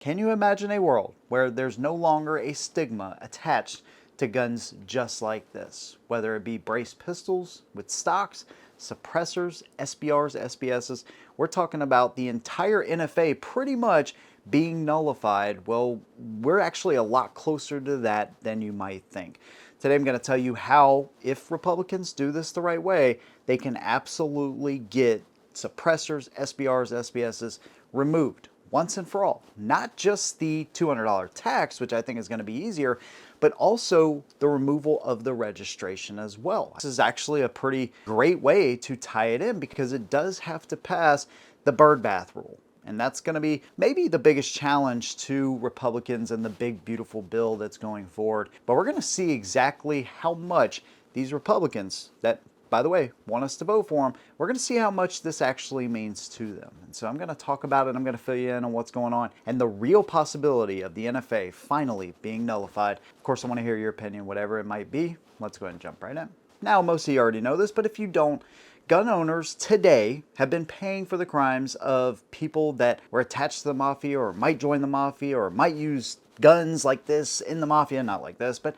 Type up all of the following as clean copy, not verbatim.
Can you imagine a world where there's no longer a stigma attached to guns just like this? Whether it be braced pistols with stocks, suppressors, SBRs, SBSs, we're talking about the entire NFA pretty much being nullified. Well, we're actually a lot closer to that than you might think. Today I'm going to tell you how, if Republicans do this the right way, they can absolutely get suppressors, SBRs, SBSs removed once and for all. Not just the $200 tax, which I think is going to be easier, but also the removal of the registration as well. This is actually a pretty great way to tie it in because it does have to pass the bird bath rule. And that's going to be maybe the biggest challenge to Republicans in the big, beautiful bill that's going forward. But we're going to see exactly how much these Republicans that, by the way, want us to vote for them, we're going to see how much this actually means to them. And so I'm going to talk about it. I'm going to fill you in on what's going on and the real possibility of the NFA finally being nullified. Of course, I want to hear your opinion, whatever it might be. Let's go ahead and jump right in. Now, most of you already know this, but if you don't, gun owners today have been paying for the crimes of people that were attached to the mafia or might join the mafia or might use guns like this in the mafia, not like this, but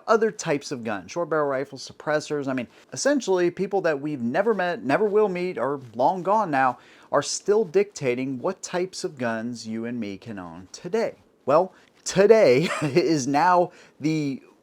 other types of guns, short barrel rifles, suppressors. I mean, essentially people that we've never met, never will meet, are long gone now, are still dictating what types of guns you and me can own today. Well, today is now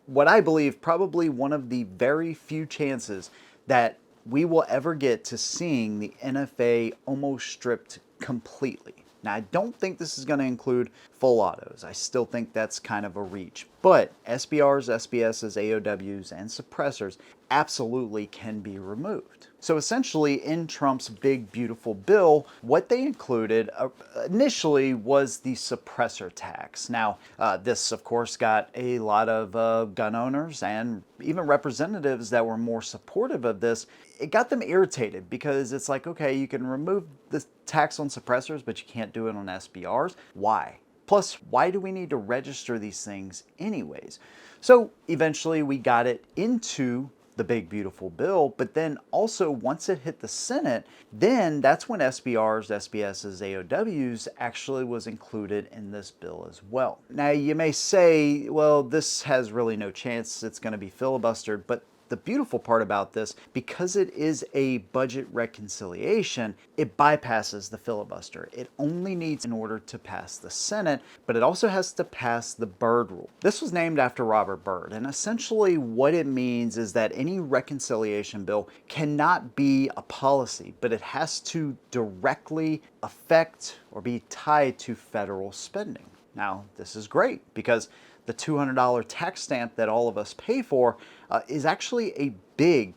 what I believe probably one of the very few chances that we will ever get to seeing the NFA almost stripped completely. Now, I don't think this is going to include full autos. I still think that's kind of a reach. But SBRs, SBSs, AOWs, and suppressors absolutely can be removed. So essentially, in Trump's big, beautiful bill, what they included initially was the suppressor tax. Now, this, of course, got a lot of gun owners and even representatives that were more supportive of this. It got them irritated because it's like, okay, you can remove the tax on suppressors, but you can't do it on SBRs. Why? Plus, why do we need to register these things anyways? So eventually we got it into the big beautiful bill, but then also once it hit the Senate, then that's when SBRs, SBSs, AOWs actually was included in this bill as well. Now you may say, well, this has really no chance, it's going to be filibustered, but the beautiful part about this, because it is a budget reconciliation, it bypasses the filibuster. It only needs in order to pass the Senate, but it also has to pass the Byrd Rule. This was named after Robert Byrd, and essentially what it means is that any reconciliation bill cannot be a policy, but it has to directly affect or be tied to federal spending. Now, this is great because the $200 tax stamp that all of us pay for is actually a big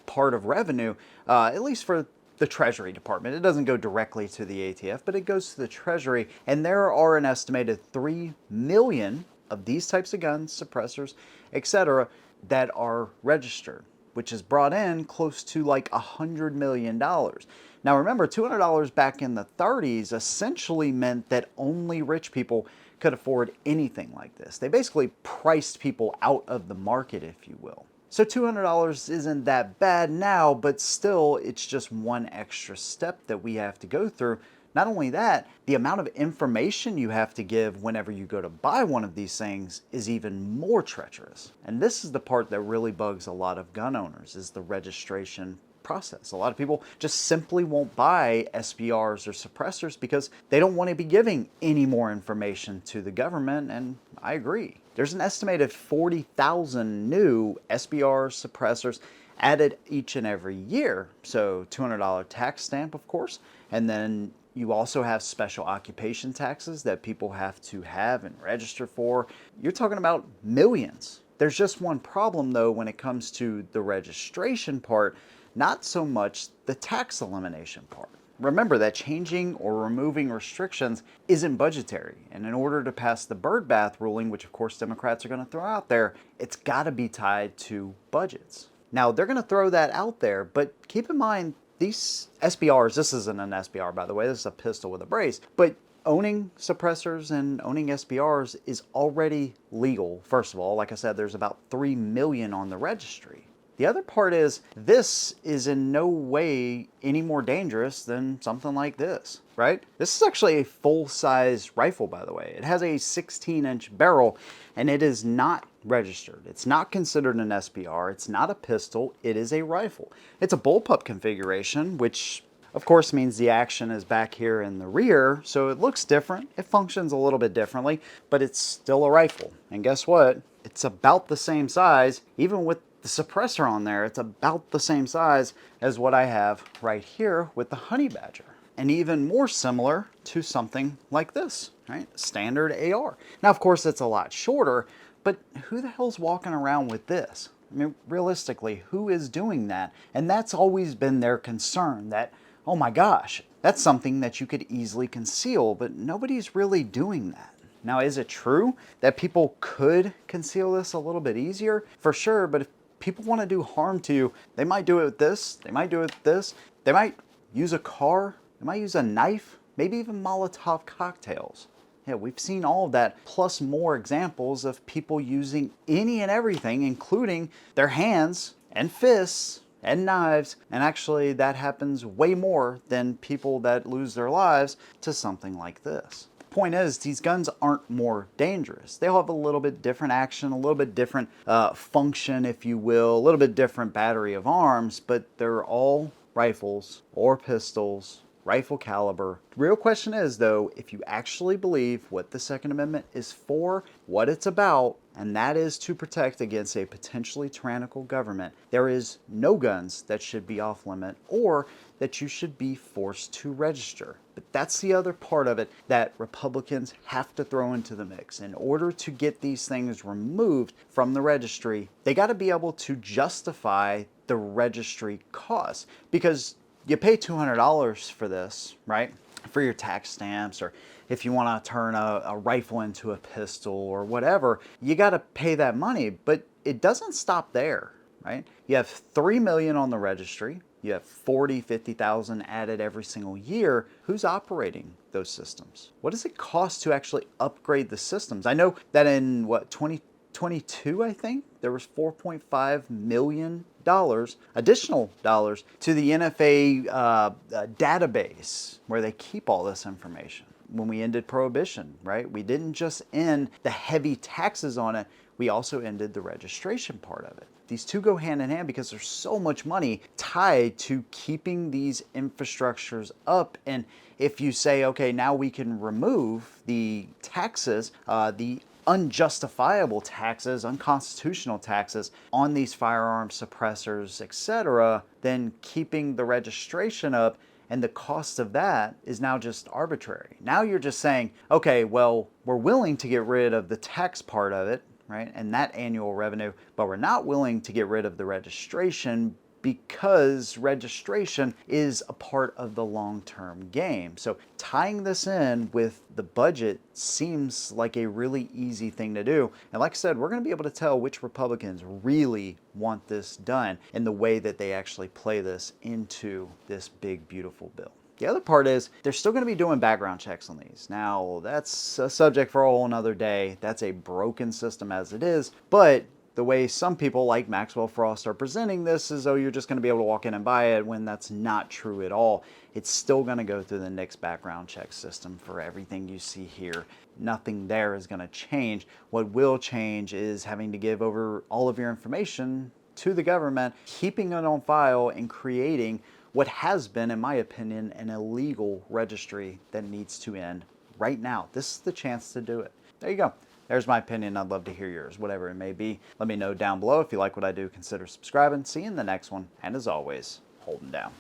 part of revenue, at least for the Treasury Department. It doesn't go directly to the ATF, but it goes to the Treasury. And there are an estimated 3 million of these types of guns, suppressors, etc., that are registered, which has brought in close to like $100 million. Now remember, $200 back in the 30s essentially meant that only rich people could afford anything like this. They basically priced people out of the market, if you will. So $200 isn't that bad now, but still it's just one extra step that we have to go through. Not only that, the amount of information you have to give whenever you go to buy one of these things is even more treacherous. And this is the part that really bugs a lot of gun owners, is the registration process. A lot of people just simply won't buy SBRs or suppressors because they don't want to be giving any more information to the government, and I agree. There's an estimated 40,000 new SBRs, suppressors added each and every year. So $200 tax stamp, of course, and then you also have special occupation taxes that people have to have and register for. You're talking about millions. There's just one problem though when it comes to the registration part, not so much the tax elimination part. Remember that changing or removing restrictions isn't budgetary, and in order to pass the bird bath ruling, which of course Democrats are going to throw out there, it's got to be tied to budgets. Now they're going to throw that out there, but keep in mind these SBRs, this isn't an SBR by the way, this is a pistol with a brace, but owning suppressors and owning SBRs is already legal. First of all, like I said, there's about 3 million on the registry. The other part is this is in no way any more dangerous than something like this, right? This is actually a full-size rifle, by the way. It has a 16-inch barrel, and it is not registered. It's not considered an SBR. It's not a pistol. It is a rifle. It's a bullpup configuration, which of course means the action is back here in the rear, so it looks different. It functions a little bit differently, but it's still a rifle. And guess what? It's about the same size, even with the suppressor on there. It's about the same size as what I have right here with the Honey Badger. And even more similar to something like this, right? Standard AR. Now, of course, it's a lot shorter, but who the hell's walking around with this? I mean, realistically, who is doing that? And that's always been their concern, that, oh my gosh, that's something that you could easily conceal, but nobody's really doing that. Now, is it true that people could conceal this a little bit easier? For sure, but if people want to do harm to you, they might do it with this, they might do it with this, they might use a car, they might use a knife, maybe even Molotov cocktails. Yeah, we've seen all of that, plus more examples of people using any and everything, including their hands and fists and knives, and actually that happens way more than people that lose their lives to something like this. Point is, these guns aren't more dangerous. They all have a little bit different action, a little bit different function, if you will, a little bit different battery of arms, but they're all rifles or pistols, rifle caliber. The real question is, though, if you actually believe what the Second Amendment is for, what it's about, and that is to protect against a potentially tyrannical government, there is no guns that should be off limit or that you should be forced to register. But that's the other part of it that Republicans have to throw into the mix. In order to get these things removed from the registry, they got to be able to justify the registry cost, because you pay $200 for this, right? For your tax stamps, or if you want to turn a rifle into a pistol or whatever, you got to pay that money. But it doesn't stop there, right? You have 3 million on the registry. You have 40, 50,000 added every single year. Who's operating those systems? What does it cost to actually upgrade the systems? I know that in 2022, I think, there was $4.5 million additional dollars to the NFA database where they keep all this information. When we ended prohibition, right? We didn't just end the heavy taxes on it, we also ended the registration part of it. These two go hand in hand because there's so much money tied to keeping these infrastructures up. And if you say, okay, now we can remove the taxes, the unjustifiable taxes, unconstitutional taxes on these firearms, suppressors, etc., then keeping the registration up and the cost of that is now just arbitrary. Now you're just saying, okay, well, we're willing to get rid of the tax part of it, right, and that annual revenue, but we're not willing to get rid of the registration because registration is a part of the long-term game. So tying this in with the budget seems like a really easy thing to do. And like I said, we're going to be able to tell which Republicans really want this done in the way that they actually play this into this big, beautiful bill. The other part is they're still going to be doing background checks on these. Now, that's a subject for a whole nother day. That's a broken system as it is, but the way some people like Maxwell Frost are presenting this is, oh, you're just going to be able to walk in and buy it, when that's not true at all. It's still going to go through the NICS background check system for everything you see here. Nothing there is going to change. What will change is having to give over all of your information to the government, keeping it on file, and creating what has been, in my opinion, an illegal registry that needs to end right now. This is the chance to do it. There you go. There's my opinion. I'd love to hear yours, whatever it may be. Let me know down below. If you like what I do, consider subscribing. See you in the next one. And as always, hold 'em down.